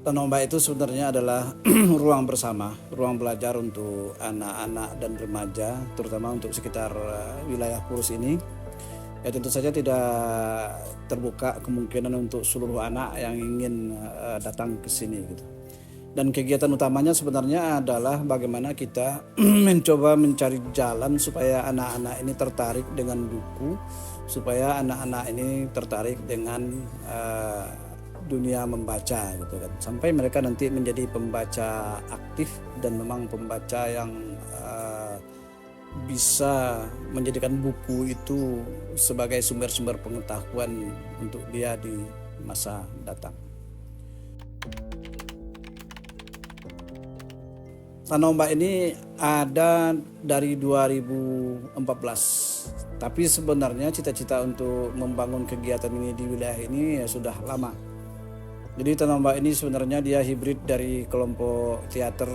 Tanah Ombak itu sebenarnya adalah ruang bersama, ruang belajar untuk anak-anak dan remaja, terutama untuk sekitar wilayah Purus ini. Ya tentu saja tidak terbuka kemungkinan untuk seluruh anak yang ingin datang ke sini gitu. Dan kegiatan utamanya sebenarnya adalah bagaimana kita mencoba mencari jalan supaya anak-anak ini tertarik dengan buku, supaya anak-anak ini tertarik dengan dunia membaca gitu kan, sampai mereka nanti menjadi pembaca aktif dan memang pembaca yang bisa menjadikan buku itu sebagai sumber-sumber pengetahuan untuk dia di masa datang. Tanah Ombak ini ada dari 2014. Tapi sebenarnya cita-cita untuk membangun kegiatan ini di wilayah ini ya sudah lama. Jadi Tanah Ombak ini sebenarnya dia hibrid dari kelompok teater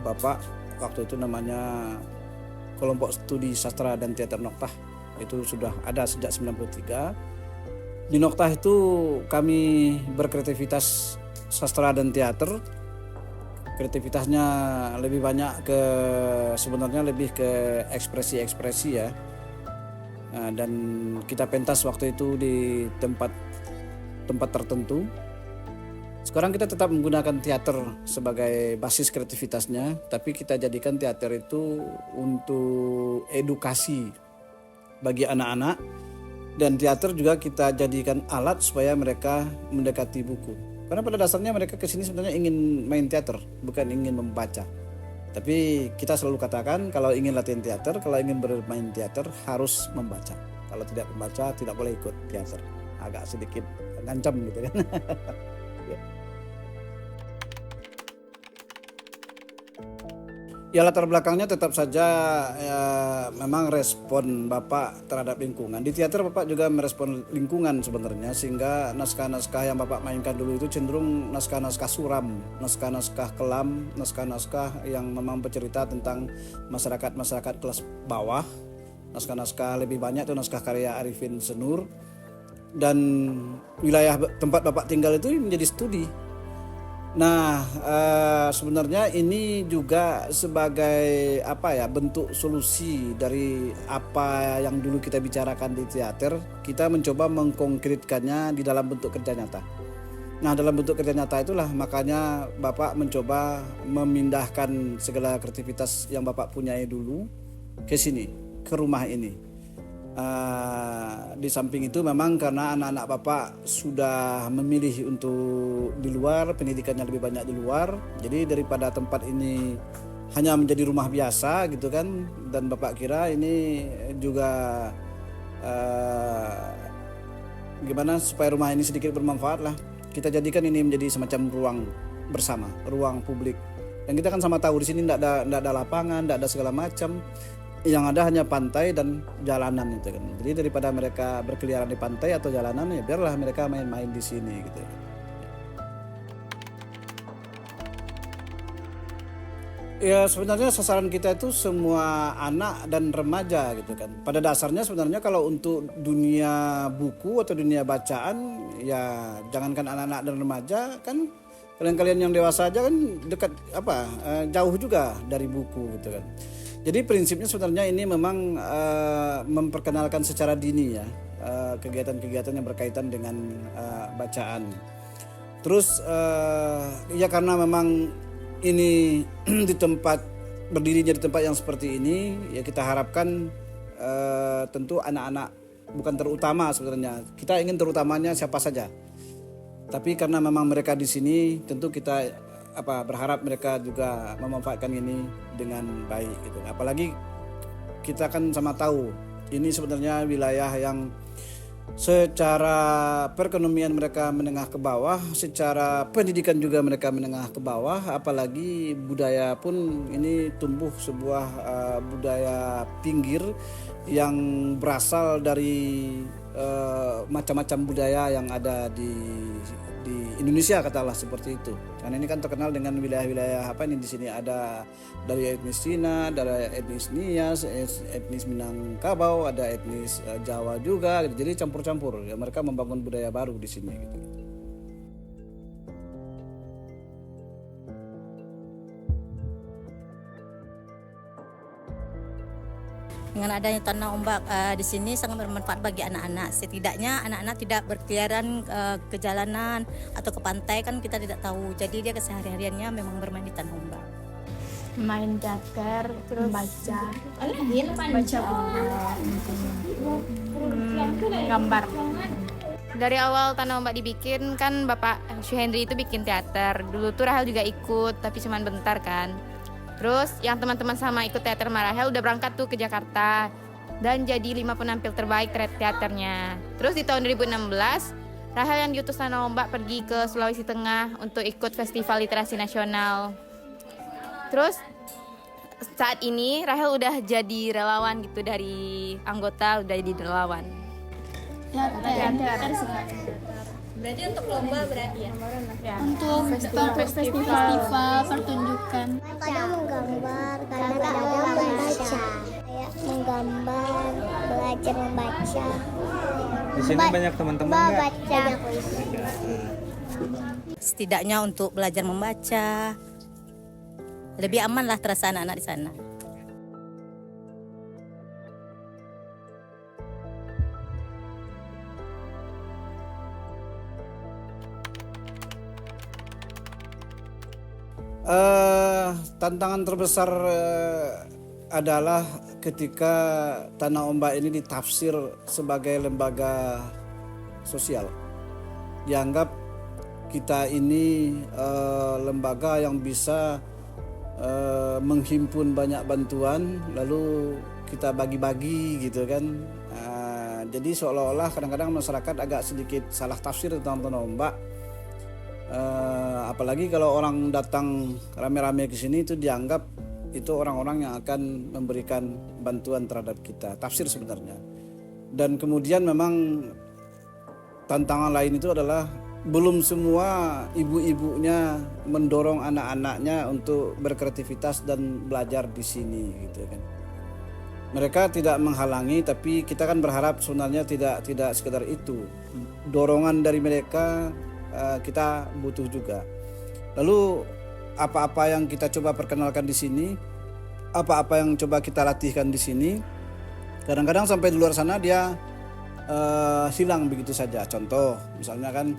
Bapak, waktu itu namanya Kelompok Studi Sastra dan Teater Noktah. Itu sudah ada sejak 93. Di Noktah itu kami berkreativitas sastra dan teater. Kreativitasnya lebih banyak ke sebenarnya lebih ke ekspresi-ekspresi ya. Dan kita pentas waktu itu di tempat tertentu. Sekarang kita tetap menggunakan teater sebagai basis kreativitasnya, tapi kita jadikan teater itu untuk edukasi bagi anak-anak, dan teater juga kita jadikan alat supaya mereka mendekati buku. Karena pada dasarnya mereka kesini sebenarnya ingin main teater, bukan ingin membaca. Tapi kita selalu katakan kalau ingin latihan teater, kalau ingin bermain teater harus membaca. Kalau tidak membaca tidak boleh ikut teater. Agak sedikit ngancam gitu kan. Ya latar belakangnya tetap saja ya, memang respon Bapak terhadap lingkungan. Di teater Bapak juga merespon lingkungan sebenarnya, sehingga naskah-naskah yang Bapak mainkan dulu itu cenderung naskah-naskah suram, naskah-naskah kelam, naskah-naskah yang memang bercerita tentang masyarakat-masyarakat kelas bawah. Naskah-naskah lebih banyak itu naskah karya Arifin Senur, dan wilayah tempat Bapak tinggal itu menjadi studi. Nah, sebenarnya ini juga sebagai bentuk solusi dari apa yang dulu kita bicarakan di teater, kita mencoba mengkonkretkannya di dalam bentuk kerja nyata. Nah, dalam bentuk kerja nyata itulah makanya Bapak mencoba memindahkan segala kreativitas yang Bapak punyai dulu ke sini, ke rumah ini. Di samping itu memang karena anak-anak Bapak sudah memilih untuk di luar, pendidikannya lebih banyak di luar, jadi daripada tempat ini hanya menjadi rumah biasa gitu kan, dan Bapak kira ini juga gimana supaya rumah ini sedikit bermanfaat lah, kita jadikan ini menjadi semacam ruang bersama, ruang publik. Dan kita kan sama tahu di sini tidak ada lapangan, tidak ada segala macam. Yang ada hanya pantai dan jalanan itu kan. Jadi daripada mereka berkeliaran di pantai atau jalanan, ya biarlah mereka main-main di sini gitu. Ya sebenarnya sasaran kita itu semua anak dan remaja gitu kan. Pada dasarnya sebenarnya kalau untuk dunia buku atau dunia bacaan, ya jangankan anak-anak dan remaja kan, kalian-kalian yang dewasa aja kan dekat jauh juga dari buku gitu kan. Jadi prinsipnya sebenarnya ini memang memperkenalkan secara dini ya kegiatan-kegiatan yang berkaitan dengan bacaan. Terus ya karena memang ini berdirinya di tempat yang seperti ini, ya kita harapkan tentu anak-anak bukan terutama sebenarnya. Kita ingin terutamanya siapa saja. Tapi karena memang mereka di sini, tentu kita berharap mereka juga memanfaatkan ini dengan baik gitu. Apalagi kita kan sama tahu ini sebenarnya wilayah yang secara perekonomian mereka menengah ke bawah, secara pendidikan juga mereka menengah ke bawah, apalagi budaya pun ini tumbuh sebuah budaya pinggir yang berasal dari macam-macam budaya yang ada di Indonesia, katakanlah seperti itu. Karena ini kan terkenal dengan wilayah-wilayah di sini ada dari etnis Cina, dari etnis Nias, etnis Minangkabau, ada etnis Jawa juga. Jadi campur-campur. Ya, mereka membangun budaya baru di sini gitu. Dengan adanya tanah ombak di sini sangat bermanfaat bagi anak-anak. Setidaknya anak-anak tidak berkeliaran ke jalanan atau ke pantai, kan kita tidak tahu. Jadi dia kesehariannya memang bermain di tanah ombak. Main teater, terus baca gambar. Dari awal Tanah Ombak dibikin kan Bapak Syuhendri itu bikin teater. Dulu tuh Rahel juga ikut, tapi cuman bentar kan. Terus yang teman-teman sama ikut teater Rahel udah berangkat tuh ke Jakarta dan jadi 5 penampil terbaik teaternya. Terus di tahun 2016 Rahel yang diutus Tanah Ombak pergi ke Sulawesi Tengah untuk ikut Festival Literasi Nasional. Terus saat ini Rahel udah jadi relawan gitu, dari anggota udah jadi relawan. Teater. Berarti untuk lomba berarti ya? Untuk festival pertunjukan. Kadang menggambar, kadang membaca. Kayak menggambar, belajar membaca. Di sini banyak teman-teman nggak? Baca. Setidaknya untuk belajar membaca, lebih aman lah terasa anak-anak di sana. Tantangan terbesar adalah ketika Tanah Ombak ini ditafsir sebagai lembaga sosial. Dianggap kita ini lembaga yang bisa menghimpun banyak bantuan lalu kita bagi-bagi gitu kan. Jadi seolah-olah kadang-kadang masyarakat agak sedikit salah tafsir tentang Tanah Ombak. Apalagi kalau orang datang rame-rame ke sini itu dianggap itu orang-orang yang akan memberikan bantuan terhadap kita. Tafsir sebenarnya. Dan kemudian memang tantangan lain itu adalah belum semua ibu-ibunya mendorong anak-anaknya untuk berkreativitas dan belajar di sini gitu kan. Mereka tidak menghalangi, tapi kita kan berharap sebenarnya tidak sekedar itu. Dorongan dari mereka kita butuh juga. Lalu apa-apa yang kita coba perkenalkan di sini, apa-apa yang coba kita latihkan di sini, kadang-kadang sampai di luar sana dia hilang begitu saja. Contoh, misalnya kan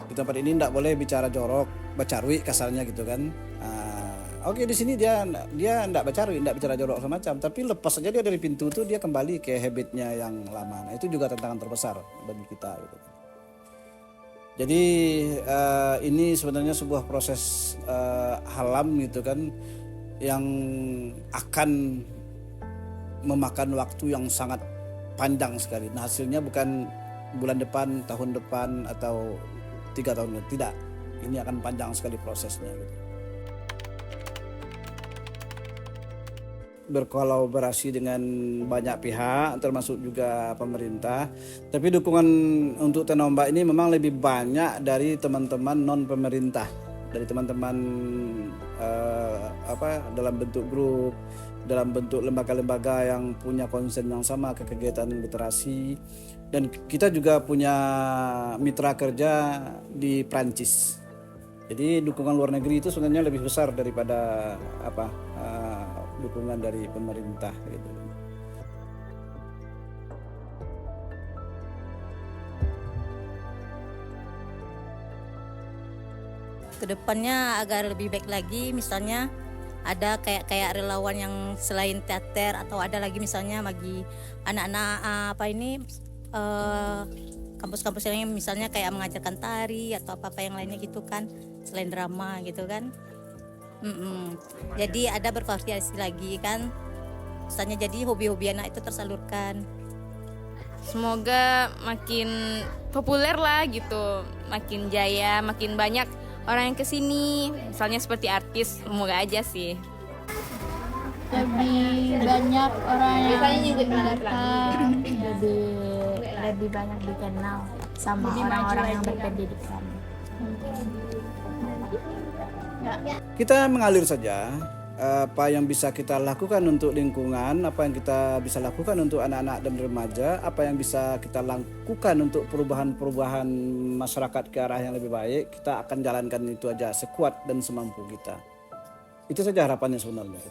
di tempat ini tidak boleh bicara jorok, bacarwi kasarnya gitu kan. Oke, di sini dia tidak bacarwi, tidak bicara jorok semacam, tapi lepas saja dia dari pintu itu dia kembali ke habitnya yang lama. Nah, itu juga tantangan terbesar bagi kita gitu. Jadi ini sebenarnya sebuah proses alam gitu kan, yang akan memakan waktu yang sangat panjang sekali. Nah, hasilnya bukan bulan depan, tahun depan atau 3 tahun, tidak. Ini akan panjang sekali prosesnya gitu. Berkolaborasi dengan banyak pihak termasuk juga pemerintah, tapi dukungan untuk Tanah Ombak ini memang lebih banyak dari teman-teman non pemerintah, dari teman-teman dalam bentuk grup, dalam bentuk lembaga-lembaga yang punya konsen yang sama ke kegiatan literasi, dan kita juga punya mitra kerja di Prancis. Jadi dukungan luar negeri itu sebenarnya lebih besar daripada dukungan dari pemerintah gitu. Kedepannya agar lebih baik lagi, misalnya ada kayak relawan yang selain teater, atau ada lagi misalnya bagi anak-anak kampus-kampus yang misalnya kayak mengajarkan tari atau apa yang lainnya gitu kan, selain drama gitu kan. Jadi ada bervariasi lagi kan, misalnya jadi hobi-hobi anak itu tersalurkan. Semoga makin populer lah gitu, makin jaya, makin banyak orang yang kesini, misalnya seperti artis, semoga aja sih. Lebih banyak orang yang datang, lebih banyak dikenal sama orang-orang yang berpendidikan. Kita mengalir saja apa yang bisa kita lakukan untuk lingkungan, apa yang kita bisa lakukan untuk anak-anak dan remaja, apa yang bisa kita lakukan untuk perubahan-perubahan masyarakat ke arah yang lebih baik. Kita akan jalankan itu aja sekuat dan semampu kita. Itu saja harapannya sebenarnya.